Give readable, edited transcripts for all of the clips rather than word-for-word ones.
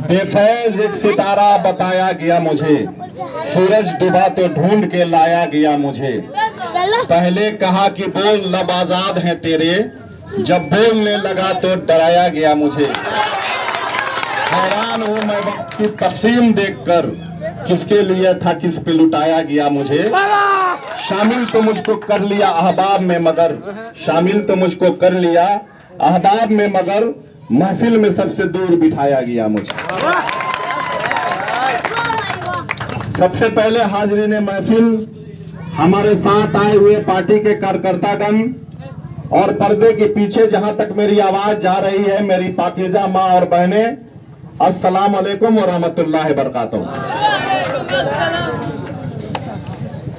बेफैज एक सितारा बताया गया मुझे, सूरज डूबा तो ढूंढ के लाया गया मुझे। पहले कहा कि बोल लब आजाद हैं तेरे, जब बोलने लगा तो डराया गया मुझे। हैरान हूँ मैं वक्त की तकसीम देखकर, किसके लिए था किस पे लुटाया गया मुझे। शामिल तो मुझको कर लिया अहबाब में मगर, शामिल तो मुझको कर लिया अहबाब में मगर, महफिल में सबसे दूर बिठाया गया मुझे। सबसे पहले हाजिरीन महफिल, हमारे साथ आए हुए पार्टी के कार्यकर्तागण और पर्दे के पीछे जहां तक मेरी आवाज जा रही है, मेरी पाकीज़ा माँ और बहनें, अस्सलाम वालेकुम व रहमतुल्लाहि व बरकातुहू।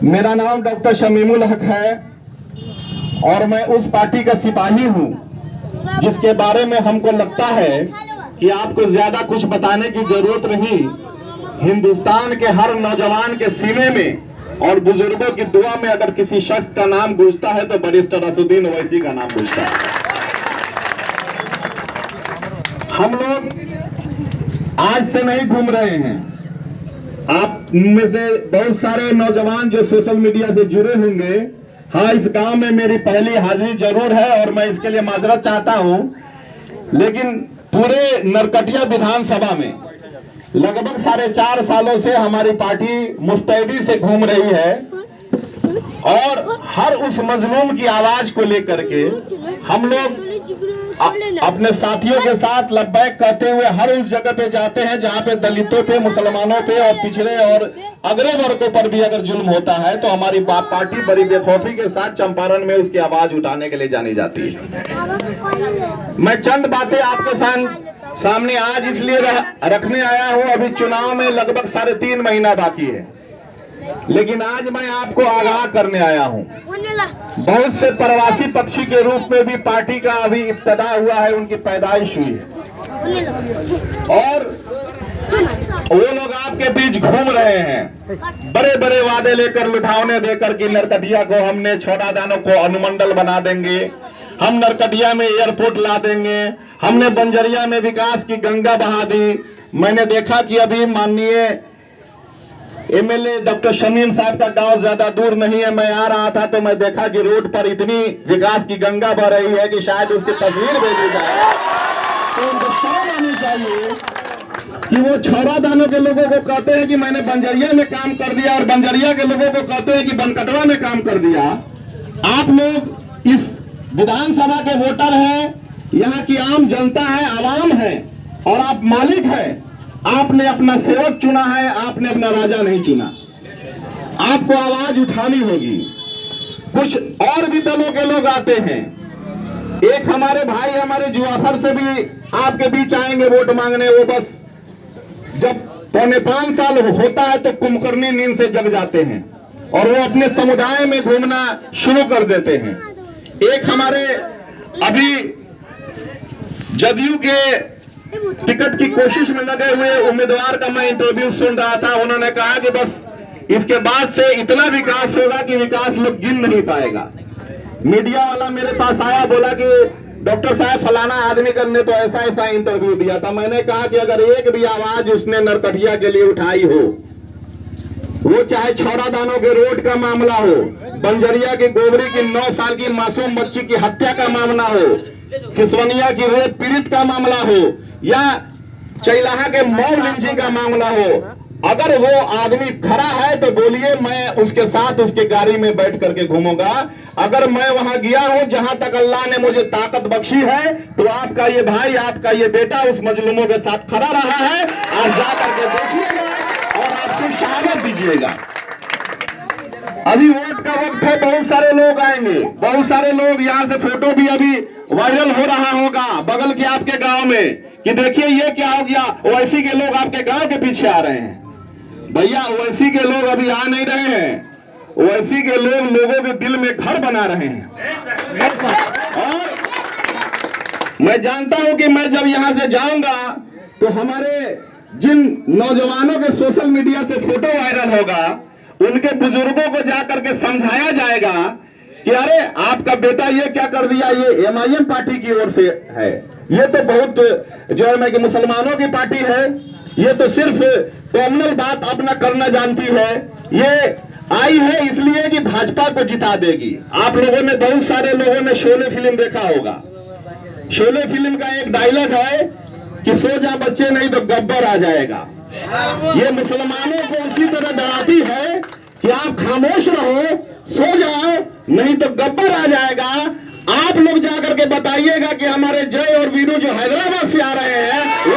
मेरा नाम डॉक्टर शमीमुल हक है और मैं उस पार्टी का सिपाही हूं जिसके बारे में हमको लगता है कि आपको ज्यादा कुछ बताने की जरूरत नहीं। हिंदुस्तान के हर नौजवान के सीने में और बुजुर्गों की दुआ में अगर किसी शख्स का नाम गूंजता है तो बैरिस्टर असदुद्दीन ओवैसी का नाम गूंजता है। हम लोग आज से नहीं घूम रहे हैं। आप में से बहुत सारे नौजवान जो सोशल मीडिया से जुड़े होंगे, हाँ, इस गांव में मेरी पहली हाजिरी जरूर है और मैं इसके लिए माजरत चाहता हूं, लेकिन पूरे नरकटिया विधानसभा में लगभग 4.5 सालों से हमारी पार्टी मुस्तैदी से घूम रही है और हर उस मजलूम की आवाज को लेकर के हम लोग अपने साथियों के साथ लब्बैक कहते हुए हर उस जगह पे जाते हैं जहां पे दलितों पे, मुसलमानों पे और पिछड़े और अगड़े वर्गों पर भी अगर जुल्म होता है तो हमारी पार्टी बड़ी बेखौफी के साथ चंपारण में उसकी आवाज उठाने के लिए जानी जाती है। मैं चंद बातें आपके सामने आज इसलिए रखने आया हूं, अभी चुनाव में लगभग 3.5 महीना बाकी है, लेकिन आज मैं आपको आगाह करने आया हूं। बहुत से प्रवासी पक्षी के रूप में भी पार्टी का अभी इब्तिदा हुआ है, उनकी पैदाइश हुई है और वो लोग आपके बीच घूम रहे हैं, बड़े बड़े वादे लेकर, लुभावने देकर कि नरकटिया को हमने छोटा दानों को अनुमंडल बना देंगे, हम नरकटिया में एयरपोर्ट ला देंगे, हमने बंजरिया में विकास की गंगा बहा दी। मैंने देखा कि अभी माननीय एमएलए डॉक्टर शमीम साहब का गांव ज्यादा दूर नहीं है, मैं आ रहा था तो मैं देखा कि रोड पर इतनी विकास की गंगा बह रही है कि शायद उसकी तस्वीर भेजी जाए। तो उनको शर्म आनी चाहिए कि वो छोरा दानों के लोगों को कहते हैं कि मैंने बंजरिया में काम कर दिया और बंजरिया के लोगों को कहते हैं कि बनकटवा में काम कर दिया। आप लोग इस विधानसभा के वोटर हैं, यहाँ की आम जनता है, आवाम है और आप मालिक हैं। आपने अपना सेवक चुना है, आपने अपना राजा नहीं चुना। आपको आवाज उठानी होगी। कुछ और भी दलों के लोग आते हैं, एक हमारे भाई हमारे जुआफर से भी आपके बीच आएंगे वोट मांगने। वो बस जब 4.25 साल होता है तो कुंभकर्णी नींद से जग जाते हैं और वो अपने समुदाय में घूमना शुरू कर देते हैं। एक हमारे अभी जदयू के टिकट की कोशिश में लगे हुए उम्मीदवार का मैं इंटरव्यू सुन रहा था, उन्होंने कहा कि बस इसके बाद से इतना विकास होगा कि विकास लोग गिन नहीं पाएगा। मीडिया वाला मेरे पास आया, बोला कि डॉक्टर साहब फलाना आदमी ने तो ऐसा ऐसा इंटरव्यू दिया था। मैंने कहा कि अगर एक भी आवाज उसने नरकटिया के लिए उठाई हो, वो चाहे छोरा दानों के रोड का मामला हो, बंजरिया की गोबरी की 9 साल की मासूम बच्ची की हत्या का मामला हो, सिसवनिया की रेप पीड़ित का मामला हो या चैलाहा के मॉब लिंचिंग का मामला हो, अगर वो आदमी खड़ा है तो बोलिए, मैं उसके साथ उसके गाड़ी में बैठ करके घूमूंगा। अगर मैं वहां गया हूं जहां तक अल्लाह ने मुझे ताकत बख्शी है, तो आपका ये भाई, आपका ये बेटा उस मजलूमों के साथ खड़ा रहा है। आप जा करके देखिएगा और आपको शहादत दीजिएगा। अभी वोट का वक्त है, बहुत सारे लोग आएंगे, बहुत सारे लोग यहाँ से फोटो भी अभी वायरल हो रहा होगा बगल के आपके गांव में कि देखिए ये क्या हो गया, ओवैसी के लोग आपके गांव के पीछे आ रहे हैं। भैया ओवैसी के लोग अभी आ नहीं रहे हैं, ओवैसी के लोग लोगों के दिल में घर बना रहे हैं। और मैं जानता हूं कि मैं जब यहां से जाऊंगा तो हमारे जिन नौजवानों के सोशल मीडिया से फोटो वायरल होगा, उनके बुजुर्गों को जाकर के समझाया जाएगा कि अरे आपका बेटा ये क्या कर दिया, ये एमआईएम पार्टी की ओर से है, ये तो बहुत जो है मैं कि मुसलमानों की पार्टी है, ये तो सिर्फ कॉमनल बात अपना करना जानती है। ये आई है इसलिए कि भाजपा को जिता देगी। आप लोगों ने, बहुत सारे लोगों ने शोले फिल्म देखा होगा। शोले फिल्म का एक डायलॉग है कि सो जा बच्चे नहीं तो गब्बर आ जाएगा। ये मुसलमानों को उसी तरह डराती है कि आप खामोश रहो, सो जाओ, नहीं तो गब्बर आ जाएगा। आप लोग जाकर के बताइएगा कि हमारे जय और वीरू जो हैदराबाद से आ रहे हैं वो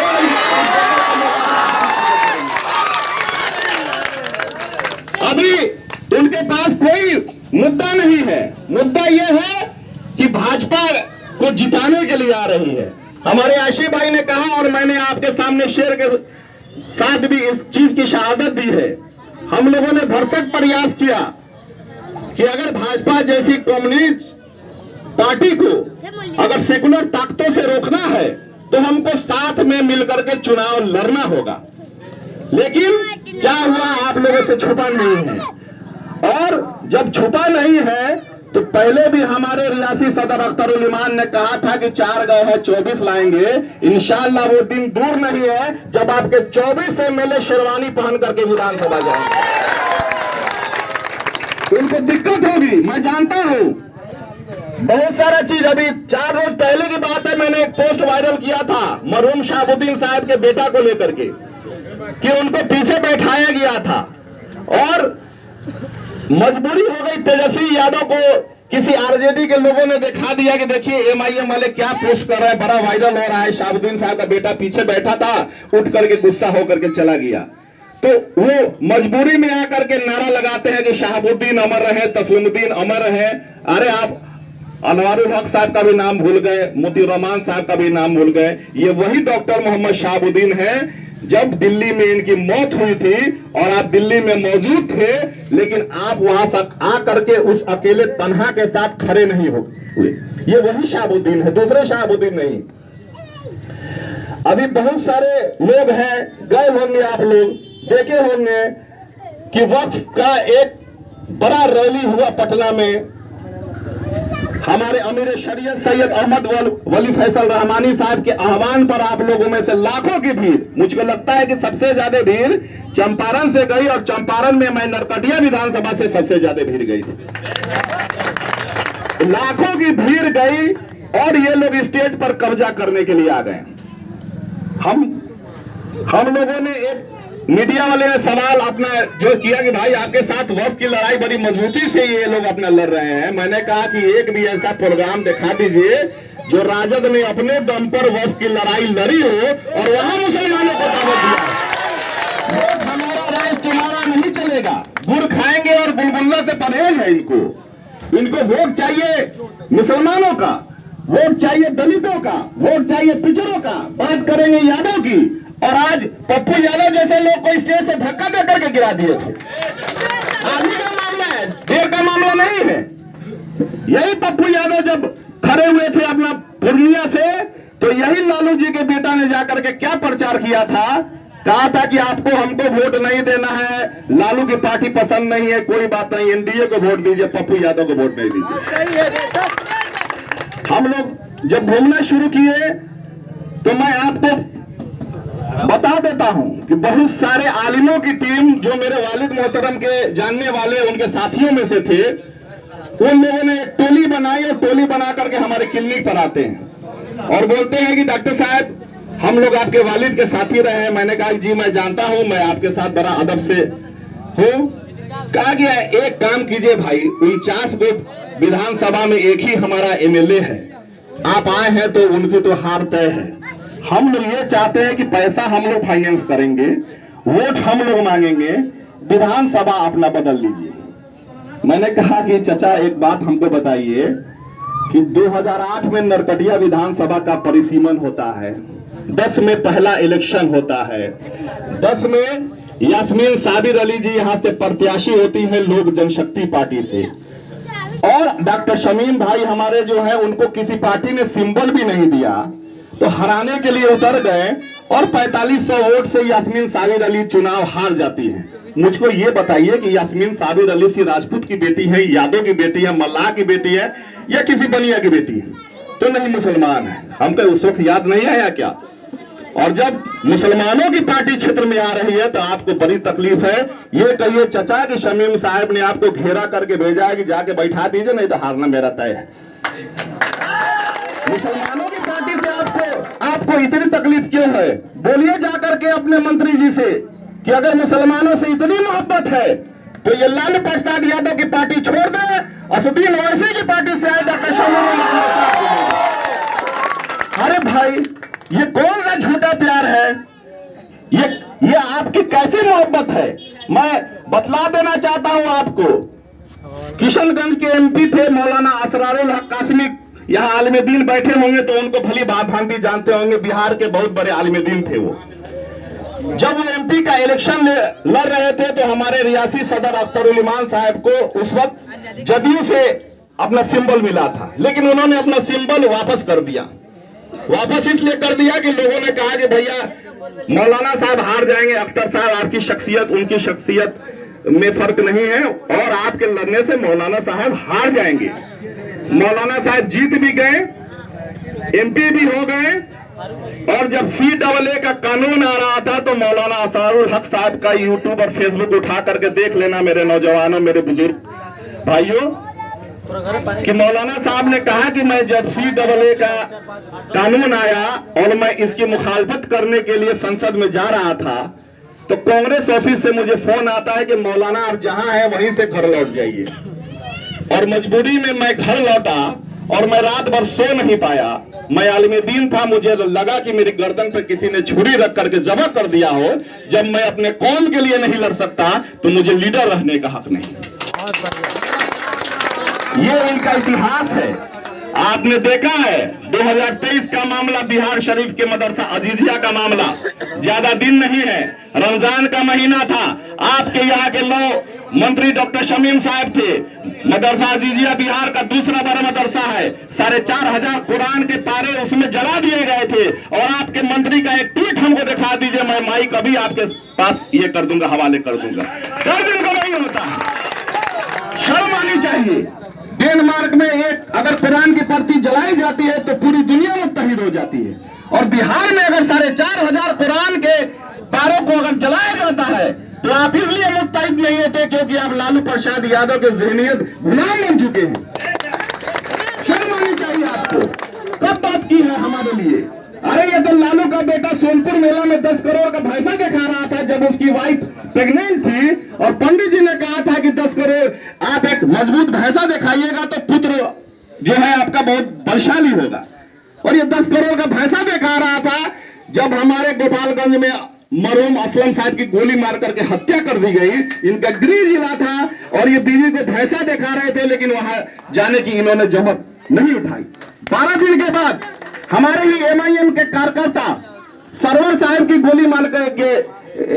अभी उनके पास कोई मुद्दा नहीं है। मुद्दा यह है कि भाजपा को जिताने के लिए आ रही है। हमारे आशी भाई ने कहा और मैंने आपके सामने शेर के साथ भी इस चीज की शहादत दी है। हम लोगों ने भरसक प्रयास किया कि अगर भाजपा जैसी कम्युनिस्ट पार्टी को अगर सेकुलर ताकतों से रोकना है तो हमको साथ में मिलकर के चुनाव लड़ना होगा। लेकिन क्या हुआ, आप लोगों से छुपा नहीं है। और जब छुपा नहीं है तो पहले भी हमारे रियासी सदर अख्तरुल इमान ने कहा था कि 4 गए हैं 24 लाएंगे। इंशाअल्लाह वो दिन दूर नहीं है जब आपके 24 एमएलए शेरवानी पहन करके विधानसभा जाएंगे। उनको दिक्कत होगी, मैं जानता हूं। बहुत सारा चीज, अभी 4 रोज पहले की बात है, मैंने एक पोस्ट वायरल किया था मरहूम शहाबुद्दीन साहब के बेटा को लेकर के कि उनको पीछे बैठाया गया था और मजबूरी हो गई। तेजस्वी यादव को किसी आरजेडी के लोगों ने दिखा दिया कि देखिए एमआईएम वाले क्या पोस्ट कर रहे हैं, बड़ा वायरल हो रहा है। शहाबुद्दीन साहब का बेटा पीछे बैठा था, उठ करके गुस्सा होकर के चला गया। तो वो मजबूरी में आकर के नारा लगाते हैं कि शहाबुद्दीन अमर रहे, तस्लीमुद्दीन अमर रहे। अरे आप अनवारुल हक साहब का भी नाम भूल गए, मोती रहमान साहब का भी नाम भूल गए। ये वही डॉक्टर मोहम्मद शहाबुद्दीन है जब दिल्ली में इनकी मौत हुई थी और आप दिल्ली में मौजूद थे, लेकिन आप वहां से आकर के उस अकेले तन्हा के साथ खड़े नहीं हुए। ये वही शहाबुद्दीन है, दूसरे शहाबुद्दीन नहीं। अभी बहुत सारे लोग हैं, गए होंगे, आप लोग देखे होंगे कि वक्फ का एक बड़ा रैली हुआ पटना में। हमारे अमीर शरीयत सैयद अहमद वली फैसल रहमानी साहब के आह्वान पर आप लोगों में से लाखों की भीड़, मुझको लगता है कि सबसे ज्यादा भीड़ चंपारण से गई और चंपारण में मैं नरकटिया विधानसभा से सबसे ज्यादा भीड़ गई थी। लाखों की भीड़ गई और ये लोग स्टेज पर कब्जा करने के लिए आ गए। हम लोगों ने एक मीडिया वाले ने सवाल अपना जो किया कि भाई आपके साथ वक्फ की लड़ाई बड़ी मजबूती से ये लोग अपना लड़ रहे हैं। मैंने कहा कि एक भी ऐसा प्रोग्राम दिखा दीजिए जो राजद ने अपने दम पर वक्फ की लड़ाई लड़ी हो और वहां मुसलमानों को दावत दिया। वोट हमारा राज तुम्हारा नहीं चलेगा, गुड़ खाएंगे और बुलबुल्ला से परहेज है। इनको वोट चाहिए मुसलमानों का, वोट चाहिए दलितों का, वोट चाहिए पिछड़ों का। बात करेंगे यादव की, और आज पप्पू यादव जैसे लोग को स्टेज से धक्का दे करके गिरा दिए थे। आगे का मामला है, देर का मामला नहीं है। यही पप्पू यादव जब खड़े हुए थे अपना पूर्णिया से, तो यही लालू जी के बेटा ने जाकर के क्या प्रचार किया था, कहा था कि आपको हमको वोट नहीं देना है, लालू की पार्टी पसंद नहीं है, कोई बात नहीं, एनडीए को वोट दीजिए, पप्पू यादव को वोट नहीं दीजिए। हम लोग जब घूमना शुरू किए तो मैं आपको बता देता हूं कि बहुत सारे आलिमों की टीम जो मेरे वालिद मोहतरम के जानने वाले उनके साथियों में से थे, उन लोगों ने एक टोली बनाई और टोली बना करके हमारे क्लिनिक पर आते हैं और बोलते हैं कि डॉक्टर साहब हम लोग आपके वालिद के साथी रहे हैं। मैंने कहा जी मैं जानता हूं, मैं आपके साथ बड़ा अदब से हूं। कहा गया एक काम कीजिए भाई, 49 गो विधानसभा में एक ही हमारा एमएलए है, आप आए हैं तो उनकी तो हार तय है। हम लोग ये चाहते हैं कि पैसा हम लोग फाइनेंस करेंगे, वोट हम लोग मांगेंगे, विधानसभा अपना बदल लीजिए। मैंने कहा कि चचा एक बात हमको बताइए कि 2008 में नरकटिया विधानसभा का परिसीमन होता है, 10 में पहला इलेक्शन होता है, 10 में यास्मीन साबिर अली जी यहाँ से प्रत्याशी होती है लोक जनशक्ति पार्टी से, और डॉक्टर शमीम भाई हमारे जो है उनको किसी पार्टी ने सिंबल भी नहीं दिया, तो हराने के लिए उतर गए और 4500 वोट से यास्मीन साबिर अली चुनाव हार जाती है। मुझको ये बताइए कि यास्मीन साबिर अली सी राजपूत की बेटी है, यादव की बेटी है, मल्लाह की बेटी है, या किसी बनिया की बेटी है? तो नहीं, मुसलमान है। हमको उस वक्त याद नहीं आया क्या? और जब मुसलमानों की पार्टी क्षेत्र में आ रही है तो आपको बड़ी तकलीफ है। ये कहिए चचा कि शमीम साहब ने आपको घेरा करके भेजा है कि जाके बैठा दीजिए, नहीं तो हारना मेरा तय है। मुसलमानों की पार्टी से आपको इतनी तकलीफ क्यों है? बोलिए जाकर के अपने मंत्री जी से कि अगर मुसलमानों से इतनी मोहब्बत है तो ये लालू प्रसाद यादव की पार्टी छोड़ दे, असदुद्दीन ओवैसी की पार्टी से आए डॉक्टर शमीम। अरे भाई, ये कौन सा झूठा प्यार है? ये आपकी कैसी मोहब्बत है? मैं बतला देना चाहता हूं आपको। किशनगंज के एमपी थे मौलाना असरारुल हक कासमी, यहाँ आलिम दीन बैठे होंगे तो उनको भली बात भांति जानते होंगे। बिहार के बहुत बड़े आलिम दीन थे वो। जब वो एमपी का इलेक्शन लड़ रहे थे तो हमारे रियासी सदर अख्तरुल इमान साहब को उस वक्त जदयू से अपना सिंबल मिला था, लेकिन उन्होंने अपना सिंबल वापस कर दिया। वापस इसलिए कर दिया कि लोगों ने कहा कि भैया मौलाना साहब हार जाएंगे, अख्तर साहब आपकी शख्सियत उनकी शख्सियत में फर्क नहीं है और आपके लड़ने से मौलाना साहब हार जाएंगे। मौलाना साहब जीत भी गए, एमपी भी हो गए, और जब CAA का कानून आ रहा था तो मौलाना असरारुल हक साहब का यूट्यूब और फेसबुक उठा करके देख लेना मेरे नौजवानों, मेरे बुजुर्ग भाइयों, कि मौलाना साहब ने कहा कि मैं जब CAA का कानून आया और मैं इसकी मुखालफत करने के लिए संसद में जा रहा था तो कांग्रेस ऑफिस से मुझे फोन आता है कि मौलाना आप जहां हैं वहीं से घर लौट जाइए। और मजबूरी में मैं घर लौटा और मैं रात भर सो नहीं पाया। मैं आलिम दीन था, मुझे लगा कि मेरी गर्दन पर किसी ने छुरी रख करके जमा कर दिया हो। जब मैं अपने कौम के लिए नहीं लड़ सकता तो मुझे लीडर रहने का हक नहीं। ये इनका इतिहास है। आपने देखा है 2023 का मामला, बिहार शरीफ के मदरसा अजीजिया का मामला, ज्यादा दिन नहीं है, रमजान का महीना था। आपके यहाँ के लोग मंत्री डॉक्टर शमीम साहब थे। मदरसा अजीजिया बिहार का दूसरा बड़ा मदरसा है। 4,500 कुरान के पारे उसमें जला दिए गए थे और आपके मंत्री का एक ट्वीट हमको दिखा दीजिए, मैं माइक अभी आपके पास ये कर दूंगा, हवाले कर दूंगा। 10 दिन को नहीं होता, शर्म आनी चाहिए। डेनमार्क में एक अगर कुरान की प्रति जलाई जाती है तो पूरी दुनिया मुत्तहिद हो जाती है, और बिहार में अगर 4,500 कुरान के पारों को अगर जलाया जाता है तो आप इसलिए मुत्तहिद नहीं होते क्योंकि आप लालू प्रसाद यादव के ज़हनियत गुलाम बन चुके हैं। शर्म आनी चाहिए आपको। कब बात की है हमारे लिए? अरे ये तो लालू का बेटा सोनपुर मेला में 10 करोड़ का भैंसा दिखा रहा था जब उसकी वाइफ प्रेग्नेंट थी, और पंडित जी ने कहा था कि 10 करोड़ आप एक मजबूत भैंसा दिखाइएगा तो पुत्र जो है आपका बहुत बलशाली होगा। और ये 10 करोड़ का भैंसा दिखा रहा था जब हमारे गोपालगंज में मरहूम असलम साहब की गोली मार करके हत्या कर दी गई। इनका गृह जिला था और ये बीवी को भैंसा दिखा रहे थे, लेकिन वहां जाने की इन्होंने जहमत नहीं उठाई। 12 दिन के बाद हमारे ही MIM के कार्यकर्ता सरवर साहब की गोली मार करके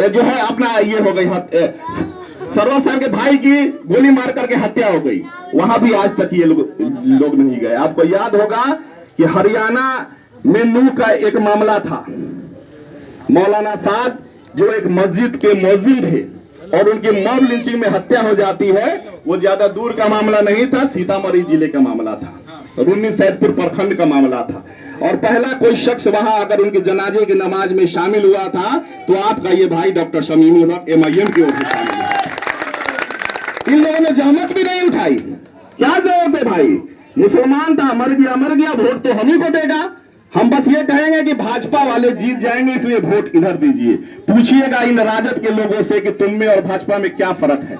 जो है अपना ये हो गई, सरवर साहब के भाई की गोली मार करके हत्या हो गई। वहां भी आज तक ये लोग नहीं गए। आपको याद होगा कि हरियाणा में नूह का एक मामला था। मौलाना साहब जो एक मस्जिद के मौज़िन थे और उनकी मॉब लिंचिंग में हत्या हो जाती है, वो ज्यादा दूर का मामला नहीं था, सीतामढ़ी जिले का मामला था, रून्नी सैदपुर प्रखंड का मामला था। और पहला कोई शख्स वहां अगर उनके जनाजे की नमाज में शामिल हुआ था तो आपका ये भाई डॉक्टर शमीम MIM की ओर से शामिल हुआ। इन लोगों ने जहमत भी नहीं उठाई। क्या जरूरत है भाई? मुसलमान था, मर गया, वोट तो हम ही को देगा। हम बस ये कहेंगे कि भाजपा वाले जीत जाएंगे इसलिए वोट इधर दीजिए। पूछिएगा इन राजद के लोगों से कि तुम में और भाजपा में क्या फर्क है।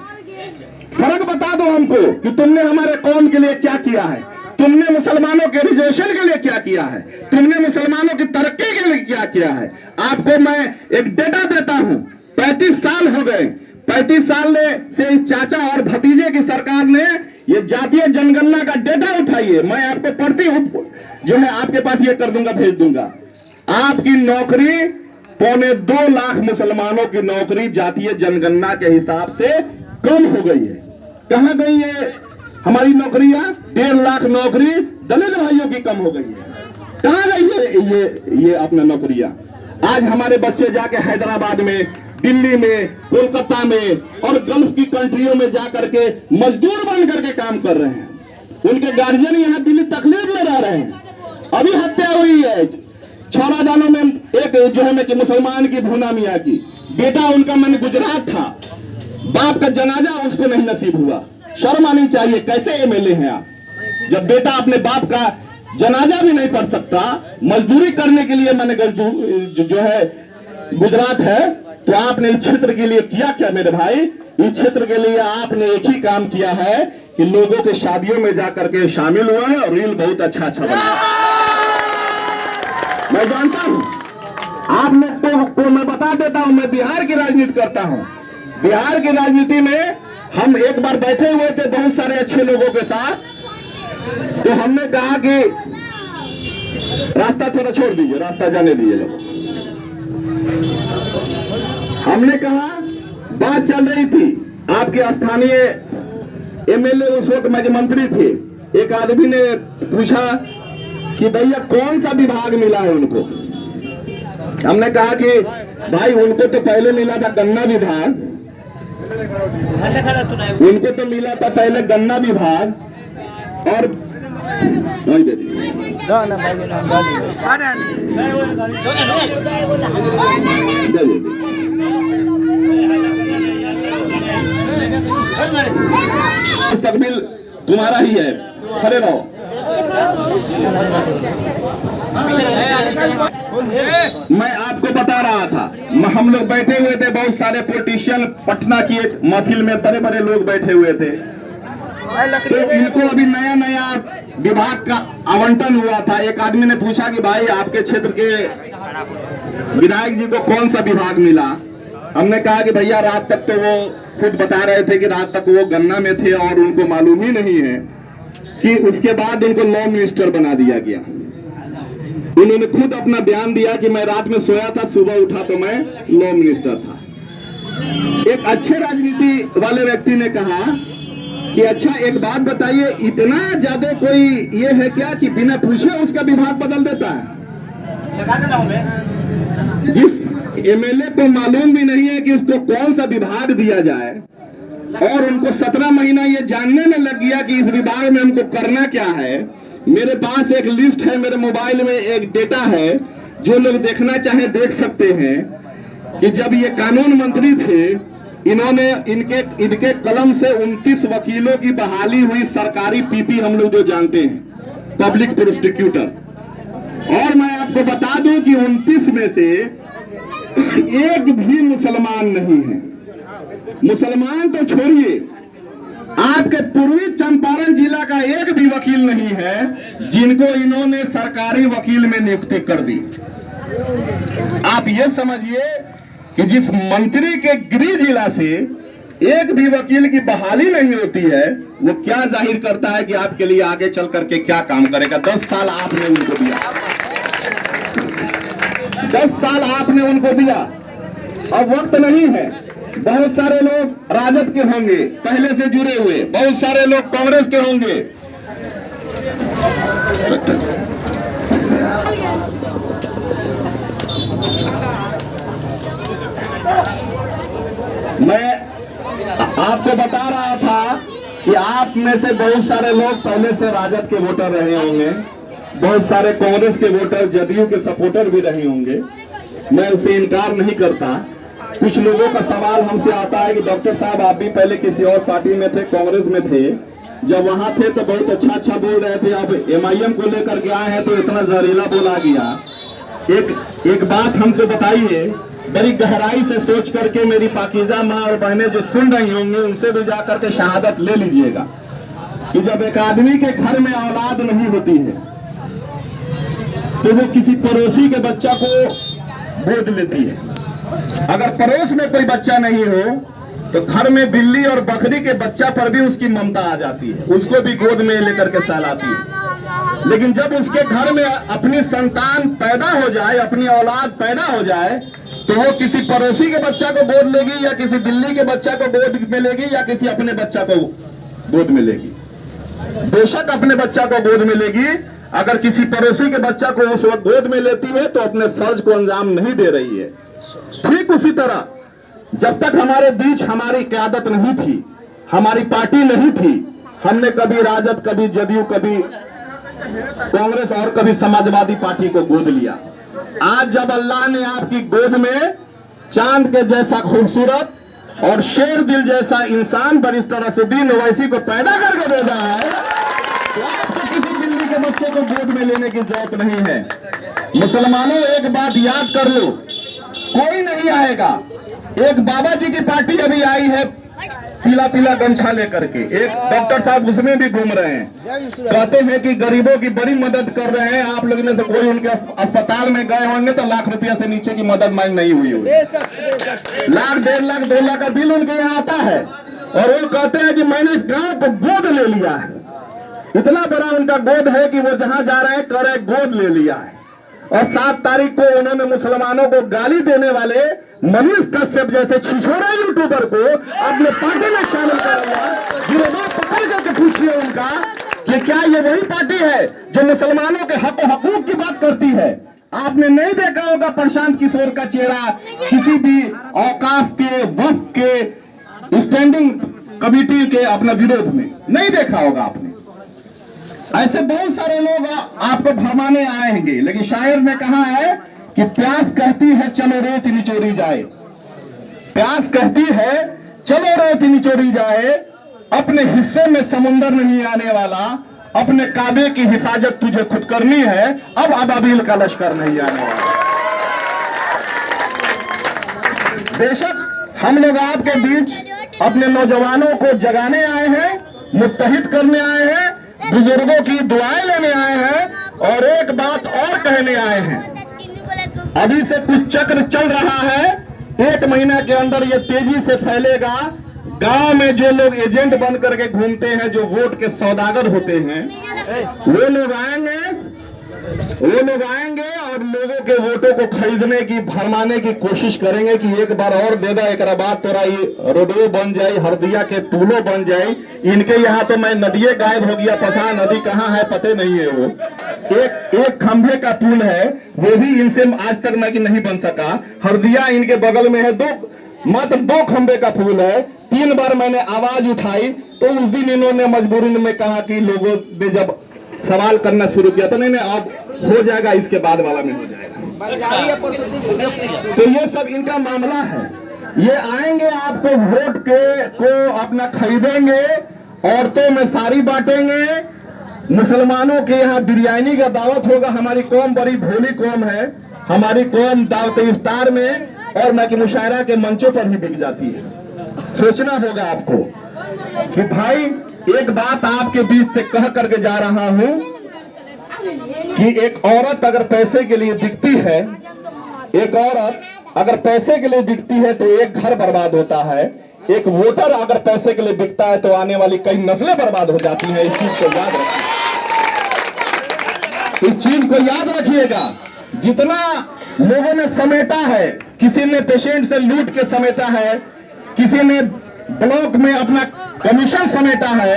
फर्क बता दो हमको कि तुमने हमारे कौम के लिए क्या किया है, तुमने मुसलमानों के रिजर्वेशन के लिए क्या किया है, तुमने मुसलमानों की तरक्की के लिए क्या किया है। आपको मैं एक डेटा देता हूं, 35 साल हो गए, 35 साल से चाचा और भतीजे की सरकार ने ये जातीय जनगणना का डेटा उठाइए। मैं आपको प्रति जो है आपके पास ये कर दूंगा, भेज दूंगा। आपकी नौकरी 2.25 लाख मुसलमानों की नौकरी जातीय जनगणना के हिसाब से कम हो गई है। कहां गई है हमारी नौकरियां? 1.5 लाख नौकरी दलित भाइयों की कम हो गई है। कहां गई है ये अपना नौकरियां? आज हमारे बच्चे जाके हैदराबाद में, दिल्ली में, कोलकाता में और गल्फ की कंट्रियों में जाकर के मजदूर बन करके काम कर रहे हैं। उनके गार्जियन यहाँ दिल्ली तकलीफ में रह रहे हैं। अभी हत्या हुई है, छौरादानों में एक के जो है कि मुसलमान की भूना मियाँ की बेटा उनका मन गुजरात था, बाप का जनाजा उसको नहीं नसीब हुआ। शर्म आनी चाहिए, कैसे एमएलए हैं आप? जब बेटा अपने बाप का जनाजा भी नहीं पढ़ सकता, मजदूरी करने के लिए मैंने जो है गुजरात है, तो आपने इस क्षेत्र के लिए किया क्या मेरे भाई? इस क्षेत्र के लिए आपने एक ही काम किया है कि लोगों के शादियों में जाकर के शामिल हुआ है और रील बहुत अच्छा बना। मैं जानता हूं आप लोग को मैं बता देता हूं, मैं बिहार की राजनीति करता हूं। बिहार की राजनीति में हम एक बार बैठे हुए थे बहुत सारे अच्छे लोगों के साथ, तो हमने कहा कि रास्ता थोड़ा छोड़ दीजिए, रास्ता जाने दीजिए लोग। हमने कहा, बात चल रही थी, आपके स्थानीय एमएलए उस वक्त मंत्री थे, एक आदमी ने पूछा कि भैया कौन सा विभाग मिला है उनको? हमने कहा कि भाई उनको तो पहले मिला था गन्ना विभाग, उनको तो मिला था पहले गन्ना विभाग और मुस्तकबिल तुम्हारा ही है, खड़े रहो। मैं आपको बता रहा था, हम लोग बैठे हुए थे, बहुत सारे पॉलिटिशियन पटना की एक महफिल में बड़े बड़े लोग बैठे हुए थे, तो इनको अभी नया नया विभाग का आवंटन हुआ था। एक आदमी ने पूछा कि भाई आपके क्षेत्र के विधायक जी को कौन सा विभाग मिला? हमने कहा कि भैया रात तक तो वो खुद बता रहे थे कि रात तक वो गन्ना में थे और उनको मालूम ही नहीं है कि उसके बाद उनको लॉ मिनिस्टर बना दिया गया। उन्होंने खुद अपना बयान दिया कि मैं रात में सोया था, सुबह उठा तो मैं लॉ मिनिस्टर था। एक अच्छे राजनीति वाले व्यक्ति ने कहा कि अच्छा एक बात बताइए, इतना ज्यादा कोई ये है क्या कि बिना पूछे उसका विभाग बदल देता है? जिस एमएलए को मालूम भी नहीं है कि उसको कौन सा विभाग दिया जाए और उनको 17 महीना ये जानने में लग गया कि इस विभाग में हमको करना क्या है। मेरे पास एक लिस्ट है, मेरे मोबाइल में एक डेटा है, जो लोग देखना चाहे देख सकते हैं कि जब ये कानून मंत्री थे, इन्होंने इनके कलम से 29 वकीलों की बहाली हुई, सरकारी पीपी हम लोग जो जानते हैं, पब्लिक प्रोसिक्यूटर। और मैं आपको बता दूं कि 29 में से एक भी मुसलमान नहीं है। मुसलमान तो छोड़िए, आपके पूर्वी चंपारण जिला का एक भी वकील नहीं है जिनको इन्होंने सरकारी वकील में नियुक्ति कर दी। आप ये समझिए कि जिस मंत्री के गृह जिला से एक भी वकील की बहाली नहीं होती है, वो क्या जाहिर करता है कि आपके लिए आगे चल करके क्या काम करेगा। 10 साल आपने उनको दिया, 10 साल आपने उनको दिया। अब वक्त नहीं है। बहुत सारे लोग राजद के होंगे पहले से जुड़े हुए, बहुत सारे लोग कांग्रेस के होंगे। मैं आपको बता रहा था कि आप में से बहुत सारे लोग पहले से राजद के वोटर रहे होंगे, बहुत सारे कांग्रेस के वोटर, जदयू के सपोर्टर भी रहे होंगे। मैं उसे इनकार नहीं करता। कुछ लोगों का सवाल हमसे आता है कि डॉक्टर साहब आप भी पहले किसी और पार्टी में थे, कांग्रेस में थे, जब वहां थे तो बहुत अच्छा बोल रहे थे, अब एमआईएम को लेकर के आए हैं तो इतना जहरीला बोला गया। एक बात हमको बताइए, बड़ी गहराई से सोच करके मेरी पाकीज़ा माँ और बहनें जो सुन रही होंगी, उनसे भी जाकर के शहादत ले लीजिएगा कि जब एक आदमी के घर में औलाद नहीं होती है तो वो किसी पड़ोसी के बच्चा को गोद लेती है। अगर पड़ोस में कोई बच्चा नहीं हो तो घर में बिल्ली और बकरी के बच्चा पर भी उसकी ममता आ जाती है, उसको भी गोद में लेकर के सहलाती है। लेकिन जब उसके घर में अपनी संतान पैदा हो जाए, अपनी औलाद पैदा हो जाए, तो वो किसी पड़ोसी के बच्चा को गोद लेगी या किसी बिल्ली के बच्चा को गोद में लेगी या किसी अपने बच्चा को गोद में लेगी। बेशक अपने बच्चा को गोद में लेगी। अगर किसी पड़ोसी के बच्चा को उस वक्त गोद में लेती है तो अपने फर्ज को अंजाम नहीं दे रही है। ठीक उसी तरह जब तक हमारे बीच हमारी क़यादत नहीं थी, हमारी पार्टी नहीं थी, हमने कभी राजद, कभी जदयू, कभी कांग्रेस और कभी समाजवादी पार्टी को गोद लिया। आज जब अल्लाह ने आपकी गोद में चांद के जैसा खूबसूरत और शेर दिल जैसा इंसान बैरिस्टर असदुद्दीन ओवैसी को पैदा करके भेजा है, तो आपको किसी दिल्ली के बच्चे को गोद में लेने की जरूरत नहीं है। मुसलमानों, एक बात याद कर लो, कोई नहीं आएगा। एक बाबा जी की पार्टी अभी आई है पीला पीला गमछा लेकर के, एक डॉक्टर साहब उसमें भी घूम रहे हैं, कहते हैं कि गरीबों की बड़ी मदद कर रहे हैं। आप लोगों में से कोई उनके अस्पताल में गए होंगे तो लाख रुपया से नीचे की मदद मांग नहीं हुई होगी। लाख, 1.5 लाख, 2 लाख का बिल उनके यहाँ आता है और वो कहते हैं कि मैंने इस गांव को गोद ले लिया है। इतना बड़ा उनका गोद है कि वो जहां जा रहे हैं कह रहे गोद ले लिया है। और 7 तारीख को उन्होंने मुसलमानों को गाली देने वाले मनीष कश्यप जैसे छिछोरे यूट्यूबर को अपने पार्टी में शामिल कर लिया। जिन्हें पकड़ करके पूछिए उनका कि क्या ये वही पार्टी है जो मुसलमानों के हक हकूक की बात करती है। आपने नहीं देखा होगा प्रशांत किशोर का चेहरा किसी भी औकाफ के, वक्फ के, स्टैंडिंग कमेटी के अपना विरोध में नहीं देखा होगा आपने। ऐसे बहुत सारे लोग आपको भरमाने आएंगे, लेकिन शायर ने कहा है कि प्यास कहती है चलो रेत निचोरी जाए, प्यास कहती है चलो रेत निचोरी जाए, अपने हिस्से में समुंदर नहीं आने वाला, अपने काबे की हिफाजत तुझे खुद करनी है, अब अबाबील का लश्कर नहीं आने वाला। बेशक हम लोग आपके बीच अपने नौजवानों को जगाने आए हैं, मुत्तहिद करने आए हैं, बुजुर्गों की दुआएं लेने आए हैं और एक बात और कहने आए हैं। अभी से कुछ चक्र चल रहा है, 1 महीना के अंदर ये तेजी से फैलेगा। गांव में जो लोग एजेंट बन करके घूमते हैं, जो वोट के सौदागर होते हैं, वो लोग आएंगे और लोगों के वोटों को खरीदने की, भरमाने की कोशिश करेंगे कि एक बार और दे दो, एक बाद तोरा ये रोडवे बन जाए, हरदिया के पुलों बन जाए। इनके यहाँ तो मैं नदिये गायब हो गया, पता नदी कहाँ है पते नहीं है। वो एक खंभे का पुल है, वो भी इनसे आज तक मैं नहीं बन सका। हरदिया इनके बगल में है, मात्र 2 खंभे का पुल है। 3 बार मैंने आवाज उठाई तो उस दिन इन्होंने मजबूरी में कहा कि लोगों ने जब सवाल करना शुरू किया तो नहीं अब हो जाएगा, इसके बाद वाला में हो जाएगा। तो ये सब इनका मामला है। ये आएंगे आपको वोट को अपना खरीदेंगे, औरतों में साड़ी बांटेंगे, मुसलमानों के यहाँ बिरयानी का दावत होगा। हमारी कौम बड़ी भोली कौम है, हमारी कौम दावत इफ्तार में और मैं कि मुशायरा के मंचों पर ही बिक जाती है। सोचना होगा आपको कि भाई एक बात आपके बीच से कह करके जा रहा हूं कि एक औरत अगर पैसे के लिए बिकती है, एक औरत अगर पैसे के लिए बिकती है तो एक घर बर्बाद होता है। एक वोटर अगर पैसे के लिए बिकता है तो आने वाली कई नस्लें बर्बाद हो जाती हैं। इस चीज को याद रखिए, इस चीज को याद रखिएगा। जितना लोगों ने समेटा है, किसी ने पेशेंट से लूट के समेटा है, किसी ने ब्लॉक में अपना कमीशन समेटा है।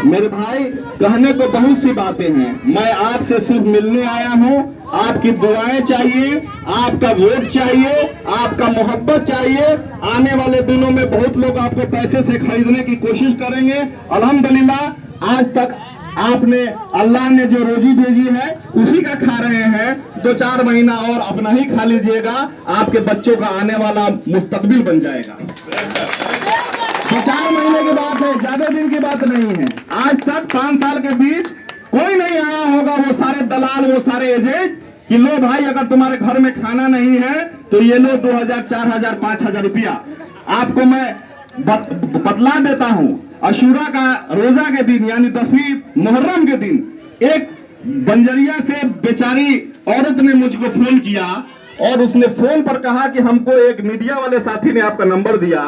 मेरे भाई, कहने को बहुत सी बातें हैं। मैं आपसे सिर्फ मिलने आया हूं। आपकी दुआएं चाहिए, आपका वोट चाहिए, आपका मोहब्बत चाहिए। आने वाले दिनों में बहुत लोग आपको पैसे से खरीदने की कोशिश करेंगे। अल्हम्दुलिल्लाह आज तक आपने, अल्लाह ने जो रोजी भेजी है उसी का खा रहे हैं। 2-4 महीना और अपना ही खा लीजिएगा, आपके बच्चों का आने वाला मुस्तकबिल बन जाएगा। 2-4 महीने की बात है, ज्यादा दिन की बात नहीं है। आज तक 5 साल के बीच कोई नहीं आया होगा, वो सारे दलाल, वो सारे एजेंट कि लो भाई अगर तुम्हारे घर में खाना नहीं है तो ये लो 2000, 4000, 5000 रुपया। आपको मैं बतला देता हूं, अशूरा का रोजा के दिन यानी 10वीं मुहर्रम के दिन एक बंजरिया से बेचारी औरत ने मुझको फोन किया और उसने फोन पर कहा कि हमको एक मीडिया वाले साथी ने आपका नंबर दिया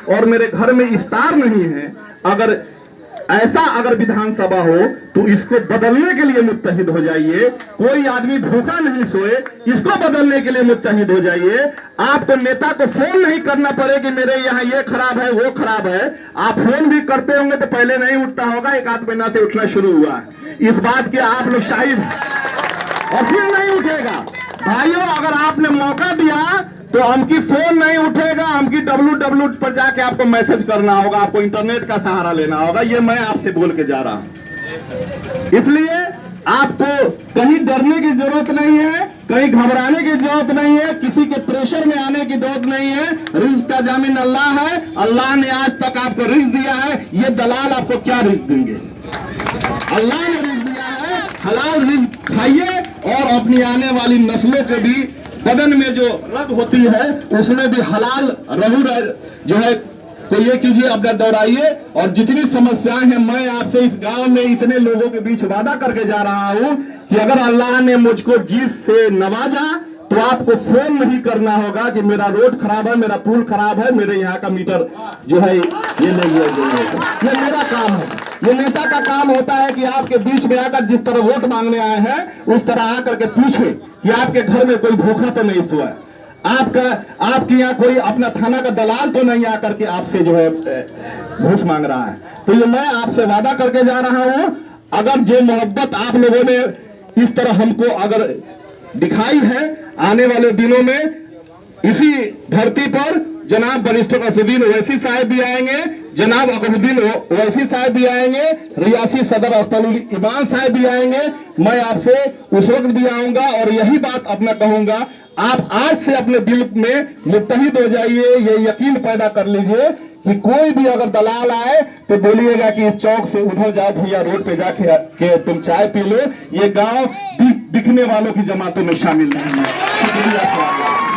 और मेरे घर में इफ्तार नहीं है, अगर विधानसभा हो तो इसको बदलने के लिए मुत्तहिद हो जाइए। कोई आदमी भूखा नहीं सोए, इसको बदलने के लिए मुत्तहिद हो जाइए। आपको नेता को फोन नहीं करना पड़े कि मेरे यहाँ ये खराब है वो खराब है। आप फोन भी करते होंगे तो पहले नहीं उठता होगा, 1-8 महीना से उठना शुरू हुआ है। इस बात के आप लोग शाहिद हैं और फिर नहीं उठेगा। भाइयों अगर आपने मौका दिया तो हमकी फोन नहीं उठेगा, हमकी www पर जाके आपको मैसेज करना होगा, आपको इंटरनेट का सहारा लेना होगा। ये मैं आपसे बोल के जा रहा हूं। इसलिए आपको कहीं डरने की जरूरत नहीं है, कहीं घबराने की जरूरत नहीं है, किसी के प्रेशर में आने की जरूरत नहीं है। रिज्क का जामिन अल्लाह है। अल्लाह ने आज तक आपको रिज्क दिया है, ये दलाल आपको क्या रिज्क देंगे? अल्लाह ने रिज्क दिया है, हलाल रिज्क खाइए और अपनी आने वाली नस्लों के भी बदन में जो रग होती है उसमें भी हलाल रहू जो है तो ये कीजिए, अपना दोहराइए। और जितनी समस्याएं हैं, मैं आपसे इस गांव में इतने लोगों के बीच वादा करके जा रहा हूं कि अगर अल्लाह ने मुझको जीत से नवाजा तो आपको फोन नहीं करना होगा कि मेरा रोड खराब है, मेरा पुल खराब है, मेरे यहाँ का मीटर जो है ये नहीं है। ये मेरा काम है। ये नेता का काम होता है कि आपके बीच में आकर जिस तरह वोट मांगने आए हैं उस तरह आकर के पूछे कि आपके घर में कोई भूखा तो नहीं सोया, आपके यहाँ कोई अपना थाना का दलाल तो नहीं आकर के आपसे जो है घूस मांग रहा है। तो ये मैं आपसे वादा करके जा रहा हूं, अगर जो मोहब्बत आप लोगों ने इस तरह हमको अगर दिखाई है, आने वाले दिनों में इसी धरती पर जनाब बैरिस्टर असदुद्दीन ओवैसी साहब भी आएंगे, जनाब अकबरुद्दीन ओवैसी साहब भी आएंगे, रियासी सदर अख्तरुल ईमान साहब भी आएंगे। मैं आपसे उस वक्त भी आऊंगा और यही बात अपना कहूंगा, आप आज से अपने दिल में मुत्तहिद हो जाइए, ये यकीन पैदा कर लीजिए कि कोई भी अगर दलाल आए तो बोलिएगा कि इस चौक से उधर जाओ भैया, रोड पे जाके के तुम चाय पी लो। ये गांव बिकने वालों की जमातों में शामिल नहीं है। शुक्रिया।